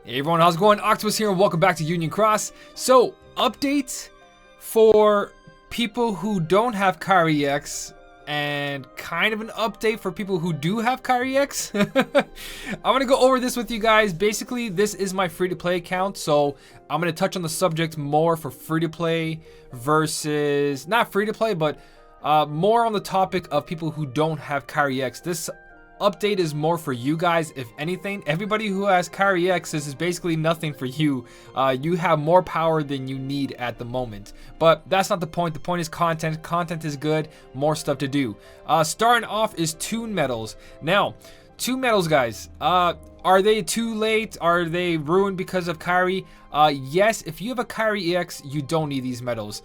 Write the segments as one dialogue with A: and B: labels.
A: Hey everyone, how's it going? Octopus here and welcome back to Union Cross. So, update for people who don't have Kairi Ex and kind of an update for people who do have Kairi Ex. I'm going to go over this with you guys. Basically, this is my free-to-play account, so I'm going to touch on the subject more for free-to-play versus, not free-to-play, but more on the topic of people who don't have Kairi Ex. This update is more for you guys, if anything. Everybody who has Kairi Ex, this is basically nothing for you. You have more power than you need at the moment. But that's not the point. The point is content. Content is good. More stuff to do. Starting off is Toon medals. Now, Toon medals, guys. Are they too late? Are they ruined because of Kairi? Yes, if you have a Kairi Ex, you don't need these medals.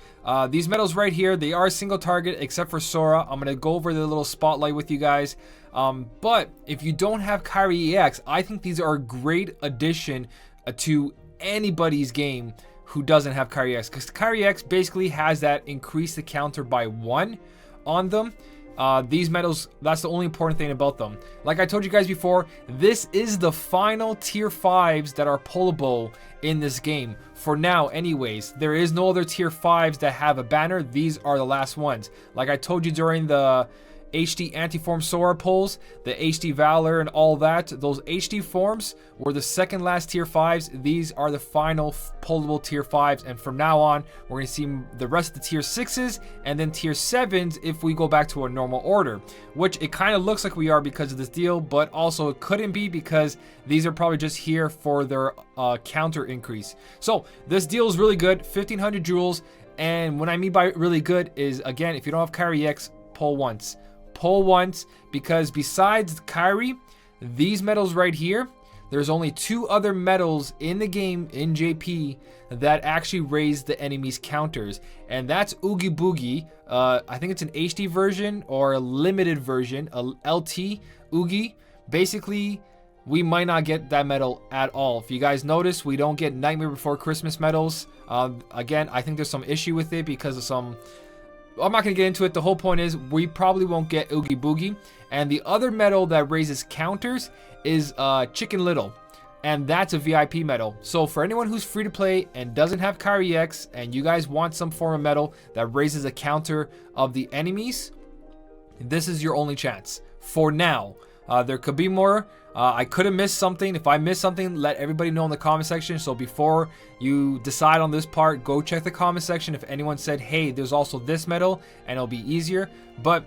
A: These medals right here, they are single target except for Sora. I'm going to go over the little spotlight with you guys. But if you don't have Kairi Ex, I think these are a great addition to anybody's game who doesn't have Kairi Ex. Because Kairi Ex basically has that increase the counter by 1 on them. These medals, that's the only important thing about them. Like I told you guys before, this is the final tier 5s that are pullable in this game. For now anyways, there is no other tier 5s that have a banner. These are the last ones. Like I told you during the HD anti-form Sora pulls, the HD Valor and all that, those HD forms were the second last tier 5s. These are the final pullable tier 5s, and from now on we're going to see the rest of the tier 6s and then tier 7s if we go back to a normal order, which it kind of looks like we are because of this deal, but also it couldn't be because these are probably just here for their counter increase. So this deal is really good, 1500 jewels, and what I mean by really good is, again, if you don't have Kairi Ex, pull once. Pull once, because besides Kairi, these medals right here, there's only 2 other medals in the game in JP that actually raise the enemy's counters, and that's Oogie Boogie. I think it's an HD version or a limited version, a LT Oogie. Basically, we might not get that medal at all. If you guys notice, we don't get Nightmare Before Christmas medals. Again, I think there's some issue with it because of some... I'm not going to get into it. The whole point is we probably won't get Oogie Boogie. And the other medal that raises counters is Chicken Little. And that's a VIP medal. So for anyone who's free to play and doesn't have Kairi Ex and you guys want some form of medal that raises a counter of the enemies, this is your only chance. For now. There could be more. I could have missed something. If I missed something, let everybody know in the comment section. So before you decide on this part, go check the comment section if anyone said, hey, there's also this medal, and it'll be easier. But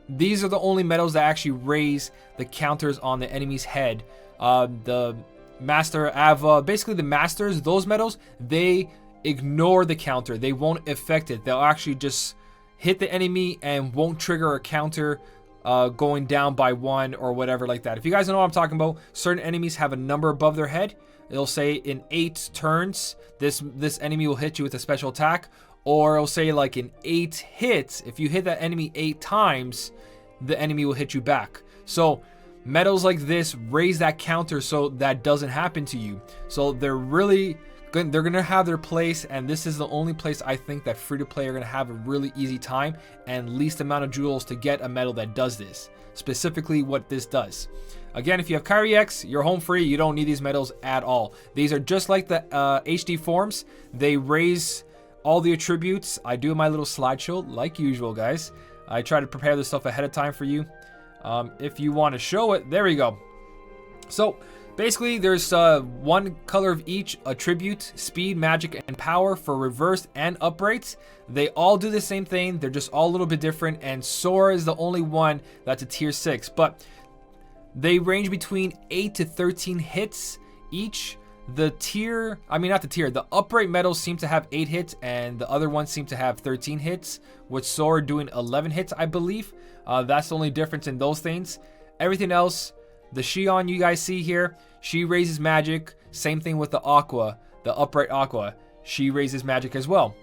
A: these are the only medals that actually raise the counters on the enemy's head. The Master Ava, basically the Masters, those medals, they ignore the counter. They won't affect it. They'll actually just hit the enemy and won't trigger a counter going down by 1 or whatever like that. If you guys don't know what I'm talking about, certain enemies have a number above their head. It'll say in 8 turns, this enemy will hit you with a special attack. Or it'll say like in 8 hits, if you hit that enemy 8 times, the enemy will hit you back. So medals like this raise that counter so that doesn't happen to you. So they're really good. They're gonna have their place, and this is the only place I think that free-to-play are gonna have a really easy time and least amount of jewels to get a medal that does this. Specifically what this does. Again, if you have Kairi Ex, you're home free. You don't need these medals at all. These are just like the HD forms. They raise all the attributes. I do my little slideshow like usual, guys. I try to prepare this stuff ahead of time for you. If you want to show it, there we go. So basically, there's 1 color of each attribute, speed, magic, and power for reversed and uprights. They all do the same thing. They're just all a little bit different, and Sora is the only one that's a tier 6. But they range between 8 to 13 hits each. The upright medals seem to have 8 hits, and the other ones seem to have 13 hits, with Sora doing 11 hits, I believe. That's the only difference in those things. Everything else, the Xion you guys see here, she raises magic. Same thing with the Aqua, the upright Aqua. She raises magic as well.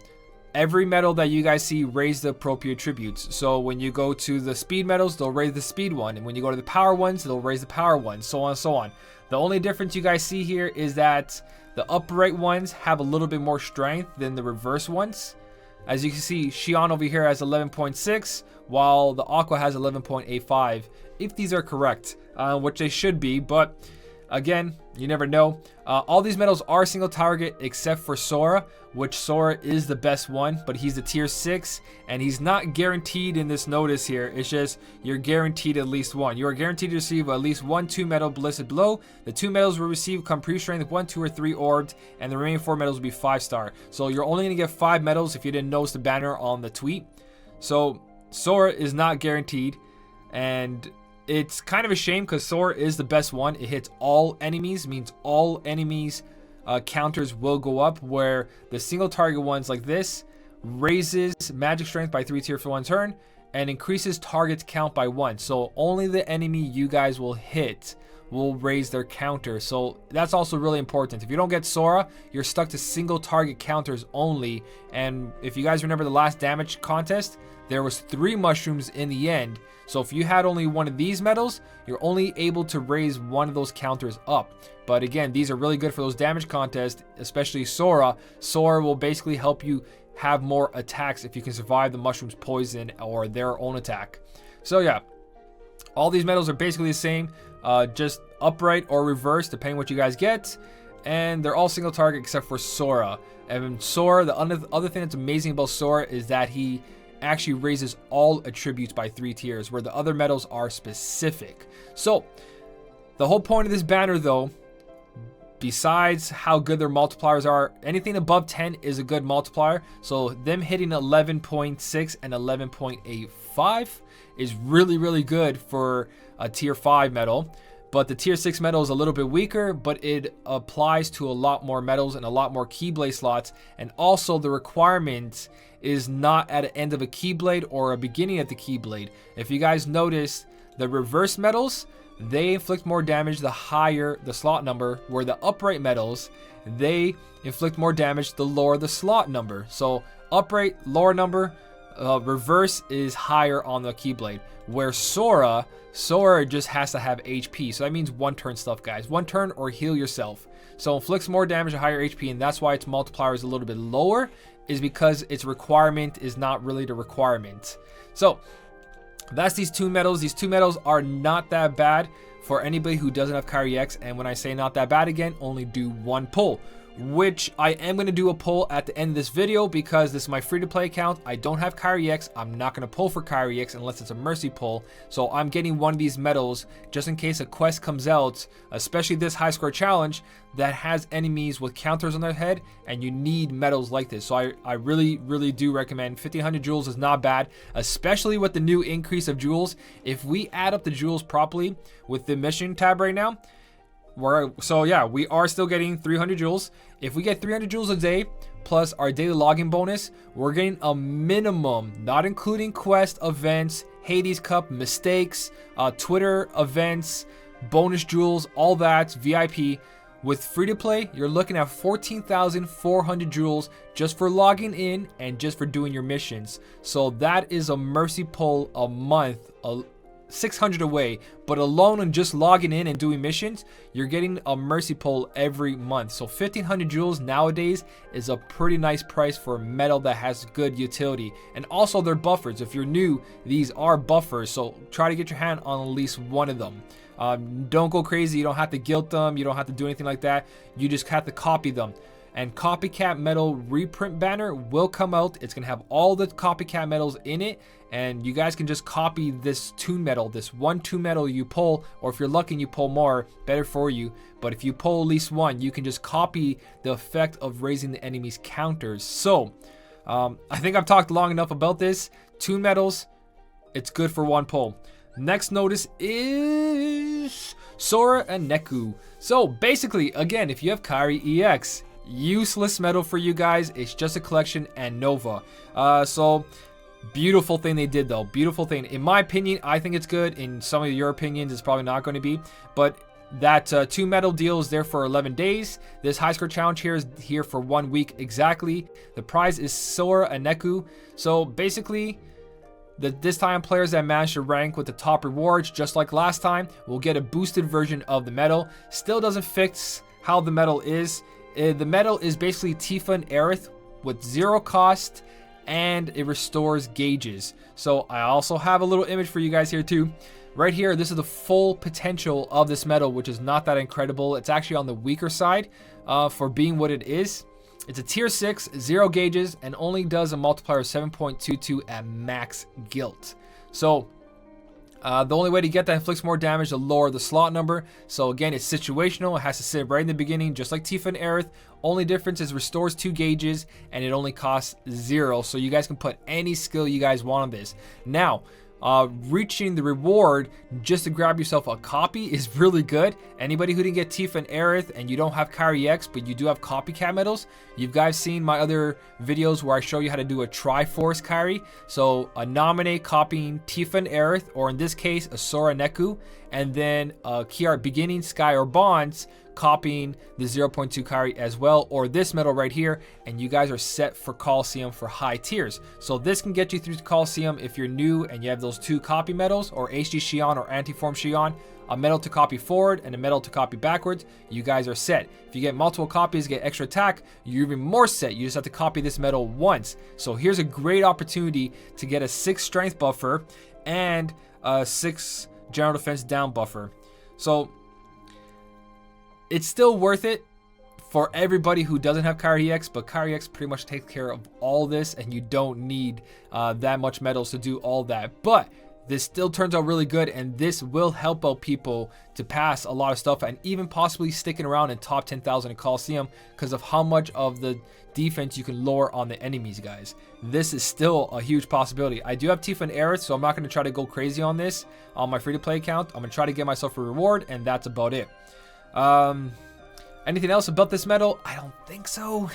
A: Every medal that you guys see raise the appropriate attributes. So when you go to the speed medals, they'll raise the speed one. And when you go to the power ones, they'll raise the power one, so on and so on. The only difference you guys see here is that the upright ones have a little bit more strength than the reverse ones. As you can see, Xion over here has 11.6, while the Aqua has 11.85, if these are correct, which they should be. But again, you never know. All these medals are single target except for Sora, which Sora is the best one, but he's the tier 6, and he's not guaranteed in this notice here. It's just you're guaranteed at least one. You are guaranteed to receive at least one 2 medal listed below. The 2 medals will receive come pre-strength 1, 2, or 3 orbed, and the remaining 4 medals will be 5-star. So you're only going to get 5 medals if you didn't notice the banner on the tweet. So Sora is not guaranteed, and it's kind of a shame because Sora is the best one. It hits all enemies, means all enemies counters will go up, where the single target ones like this raises magic strength by 3 tier for 1 turn and increases target's count by 1. So only the enemy you guys will hit will raise their counter. So that's also really important. If you don't get Sora, you're stuck to single target counters only. And if you guys remember the last damage contest, there was 3 mushrooms in the end. So if you had only one of these medals, you're only able to raise one of those counters up. But again, these are really good for those damage contests, especially Sora. Sora will basically help you have more attacks if you can survive the mushroom's poison or their own attack. So yeah, all these medals are basically the same, just upright or reverse depending what you guys get, and they're all single target except for Sora. And Sora, the other thing that's amazing about Sora is that he actually raises all attributes by 3 tiers, where the other medals are specific. So the whole point of this banner, though, besides how good their multipliers are, anything above 10 is a good multiplier. So them hitting 11.6 and 11.85 is really good for a tier 5 medal. But the tier 6 medal is a little bit weaker, but it applies to a lot more medals and a lot more Keyblade slots. And also the requirement is not at the end of a Keyblade or a beginning of the Keyblade. If you guys notice, the reverse medals, they inflict more damage the higher the slot number, where the upright medals, they inflict more damage the lower the slot number. So upright, lower number, reverse is higher on the Keyblade, where Sora just has to have HP. So that means 1 turn stuff, guys. 1 turn or heal yourself. So inflicts more damage at higher HP, and that's why its multiplier is a little bit lower, is because its requirement is not really the requirement. So that's these 2 medals. These 2 medals are not that bad for anybody who doesn't have Kairi Ex. And when I say not that bad, again, only do 1 pull, which I am going to do a poll at the end of this video because this is my free-to-play account. I don't have Kairi Ex. I'm not going to pull for Kairi Ex unless it's a mercy pull. So I'm getting one of these medals just in case a quest comes out, especially this high score challenge that has enemies with counters on their head, and you need medals like this. So I really do recommend 1500 jewels is not bad, especially with the new increase of jewels. If we add up the jewels properly with the mission tab right now, so yeah, we are still getting 300 jewels. If we get 300 jewels a day plus our daily login bonus, we're getting a minimum, not including quest events, Hades Cup, mistakes, Twitter events, bonus jewels, all that VIP. With free to play, you're looking at 14,400 jewels just for logging in and just for doing your missions. So that is a mercy pull a month, 600 away, but alone on just logging in and doing missions, you're getting a mercy pull every month. So 1500 jewels nowadays is a pretty nice price for a medal that has good utility. And also they're buffers. If you're new, these are buffers, so try to get your hand on at least one of them. Don't go crazy. You don't have to guilt them. You don't have to do anything like that. You just have to copy them. And Copycat Medal reprint banner will come out. It's going to have all the Copycat medals in it. And you guys can just copy this Toon medal, this 1 Toon medal you pull. Or if you're lucky and you pull more, better for you. But if you pull at least 1, you can just copy the effect of raising the enemy's counters. So, I think I've talked long enough about this. Toon medals, it's good for 1 pull. Next notice is Sora and Neku. So basically, again, if you have Kairi Ex, useless medal for you guys. It's just a collection and Nova. So beautiful thing they did though. Beautiful thing. In my opinion, I think it's good. In some of your opinions, it's probably not going to be. But that 2 medal deal is there for 11 days. This high score challenge here is here for 1 week exactly. The prize is Sora and Neku. So basically, this time players that manage to rank with the top rewards, just like last time, will get a boosted version of the medal. Still doesn't fix how the medal is. The medal is basically Tifa and Aerith with 0 cost, and it restores gauges. So I also have a little image for you guys here too. right here, this is the full potential of this medal, which is not that incredible. It's actually on the weaker side for being what it is. It's a tier 6, 0 gauges, and only does a multiplier of 7.22 at max guilt. So the only way to get that inflicts more damage to lower the slot number. So again, it's situational. It has to sit right in the beginning, just like Tifa and Aerith. Only difference is restores 2 gauges, and it only costs 0. So you guys can put any skill you guys want on this. Now, reaching the reward just to grab yourself a copy is really good. Anybody who didn't get Tifa and Aerith and you don't have Kairi Ex, but you do have copycat medals, you guys seen my other videos where I show you how to do a Triforce Kairi. So nominate copying Tifa and Aerith, or in this case a Sora Neku, and then key art beginning, Sky, or Bonds copying the 0.2 Kairi as well, or this medal right here, and you guys are set for Coliseum for high tiers. So this can get you through to Coliseum if you're new and you have those 2 copy medals, or HD Xion or Anti-Form Xion, a medal to copy forward and a medal to copy backwards. You guys are set. If you get multiple copies, get extra attack, you're even more set. You just have to copy this medal once. So here's a great opportunity to get a 6 strength buffer and a 6 general defense down buffer. So it's still worth it for everybody who doesn't have Kairi Ex, but Kairi Ex pretty much takes care of all this, and you don't need that much medals to do all that. But this still turns out really good, and this will help out people to pass a lot of stuff, and even possibly sticking around in top 10,000 in Coliseum because of how much of the defense you can lower on the enemies, guys. This is still a huge possibility. I do have Tifa and Aerith, so I'm not going to try to go crazy on this on my free-to-play account. I'm going to try to get myself a reward, and that's about it. Anything else about this medal? I don't think so.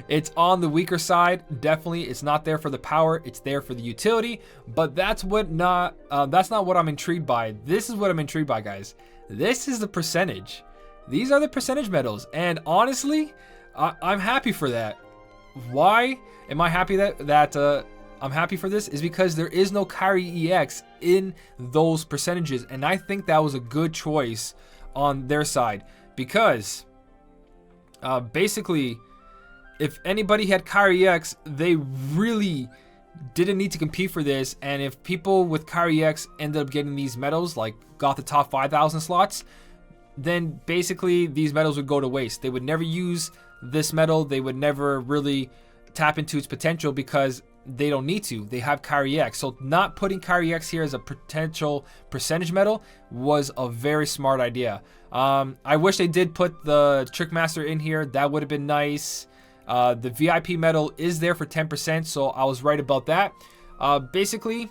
A: It's on the weaker side. Definitely, it's not there for the power. It's there for the utility. But that's not what I'm intrigued by. This is what I'm intrigued by, guys. This is the percentage. These are the percentage medals, and honestly, I'm happy for that. Why am I happy that I'm happy for this? Is because there is no Kairi EX in those percentages, and I think that was a good choice on their side, because basically if anybody had Kairi Ex, they really didn't need to compete for this, and if people with Kairi Ex ended up getting these medals, like got the top 5,000 slots, then basically these medals would go to waste. They would never use this medal. They would never really tap into its potential because they don't need to. They have Kairi Ex. So not putting Kairi Ex here as a potential percentage medal was a very smart idea. I wish they did put the Trickmaster in here. That would have been nice. The VIP medal is there for 10%, so I was right about that. Basically,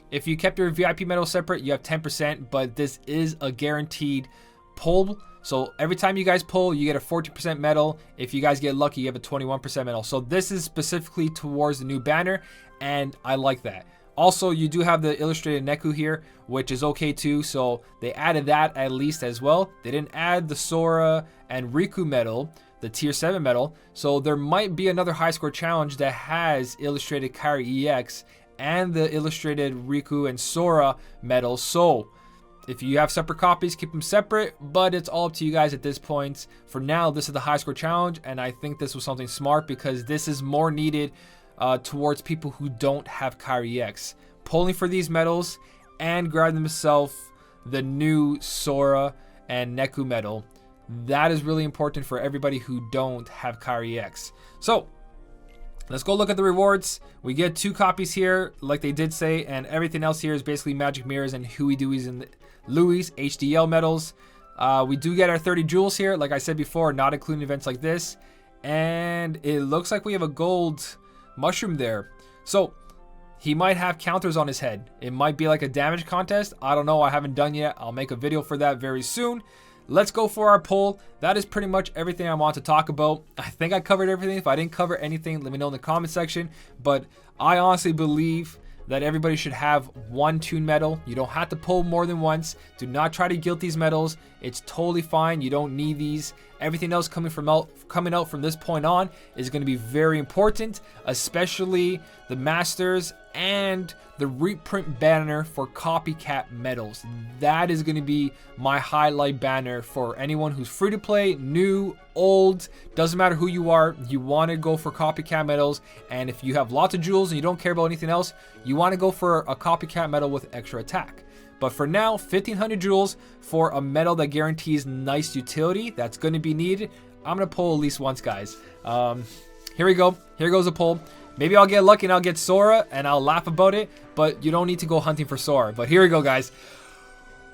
A: if you kept your VIP medal separate, you have 10%, but this is a guaranteed pull. So every time you guys pull, you get a 40% medal. If you guys get lucky, you have a 21% medal. So this is specifically towards the new banner, and I like that. Also, you do have the illustrated Neku here, which is okay too. So they added that at least as well. They didn't add the Sora and Riku medal, the tier 7 medal. So there might be another high score challenge that has illustrated Kairi EX and the illustrated Riku and Sora medals. So if you have separate copies, keep them separate, but it's all up to you guys at this point. For now, this is the high score challenge, and I think this was something smart because this is more needed towards people who don't have Kairi Ex. Pulling for these medals and grab themselves the new Sora and Neku medal. That is really important for everybody who don't have Kairi Ex. So let's go look at the rewards. We get 2 copies here, like they did say, and everything else here is basically magic mirrors and Huey Dewey's and Louis HDL medals. We do get our 30 jewels here, like I said before, not including events like this. And it looks like we have a gold mushroom there. So he might have counters on his head. It might be like a damage contest. I don't know. I haven't done yet. I'll make a video for that very soon. Let's go for our poll. That is pretty much everything I want to talk about. I think I covered everything. If I didn't cover anything, let me know in the comment section. But I honestly believe that everybody should have 1 Toon medal. You don't have to pull more than once. Do not try to guilt these medals. It's totally fine. You don't need these. Everything else coming out from this point on is going to be very important, especially the Masters and the reprint banner for copycat medals. That is going to be my highlight banner for anyone who's free to play, new, old, doesn't matter who you are. You want to go for copycat medals, and if you have lots of jewels and you don't care about anything else, you want to go for a copycat medal with extra attack. But for now, 1500 jewels for a medal that guarantees nice utility. That's going to be needed. I'm going to pull at least once, guys. Here we go. Here goes a pull. Maybe I'll get lucky and I'll get Sora and I'll laugh about it. But you don't need to go hunting for Sora. But here we go, guys.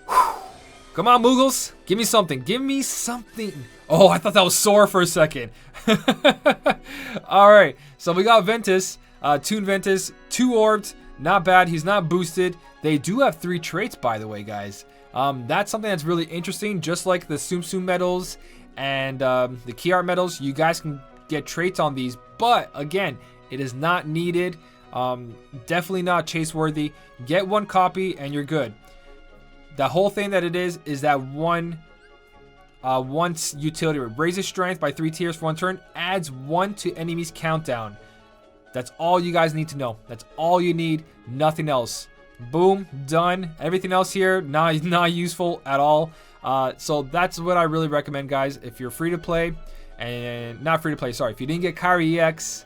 A: Come on, Moogles. Give me something. Give me something. Oh, I thought that was Sora for a second. All right. So we got Ventus. Toon Ventus. 2 orbed. Not bad. He's not boosted. They do have 3 traits, by the way, guys. That's something that's really interesting. Just like the Tsum Tsum medals and the Key Art medals, you guys can get traits on these. But, again, it is not needed. Definitely not chase worthy. Get 1 copy and you're good. The whole thing that it is that one utility raises strength by 3 tiers for 1 turn, adds 1 to enemy's countdown. That's all you guys need to know. That's all you need. Nothing else. Boom, done. Everything else here, not useful at all. So that's what I really recommend, guys. If you're free to play, and not free to play, sorry. If you didn't get Kairi Ex,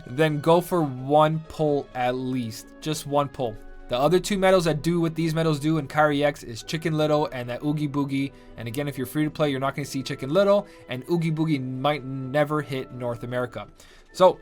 A: then go for 1 pull at least. Just 1 pull. The other 2 medals that do what these medals do in Kairi Ex is Chicken Little and that Oogie Boogie. And again, if you're free to play, you're not going to see Chicken Little, and Oogie Boogie might never hit North America. So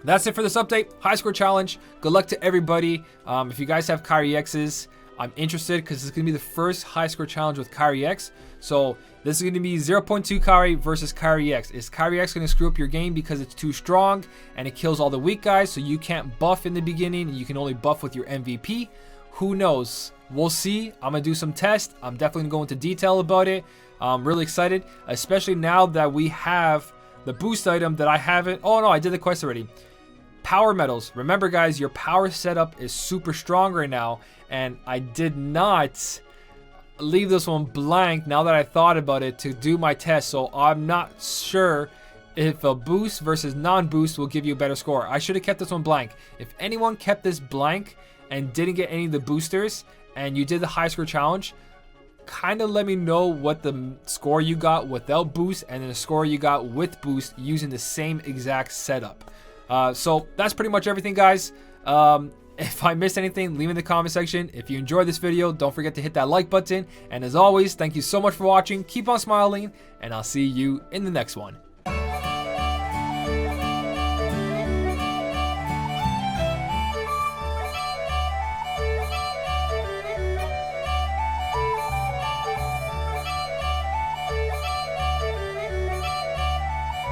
A: that's it for this update. High score challenge. Good luck to everybody. If you guys have Kairi X's, I'm interested because it's going to be the first high score challenge with Kairi Ex. So this is going to be 0.2 Kairi versus Kairi Ex. Is Kairi Ex going to screw up your game because it's too strong and it kills all the weak guys, so you can't buff in the beginning and you can only buff with your MVP? Who knows? We'll see. I'm going to do some tests. I'm definitely going to go into detail about it. I'm really excited, especially now that we have the boost item that I haven't. Oh no, I did the quest already. Power medals. Remember, guys, your power setup is super strong right now, and I did not leave this one blank now that I thought about it to do my test, so I'm not sure if a boost versus non-boost will give you a better score. I should have kept this one blank. If anyone kept this blank and didn't get any of the boosters and you did the high score challenge, kind of let me know what the score you got without boost and then the score you got with boost using the same exact setup. So that's pretty much everything, guys. If I missed anything, leave in the comment section. If you enjoyed this video, don't forget to hit that like button. And as always, thank you so much for watching. Keep on smiling, and I'll see you in the next one.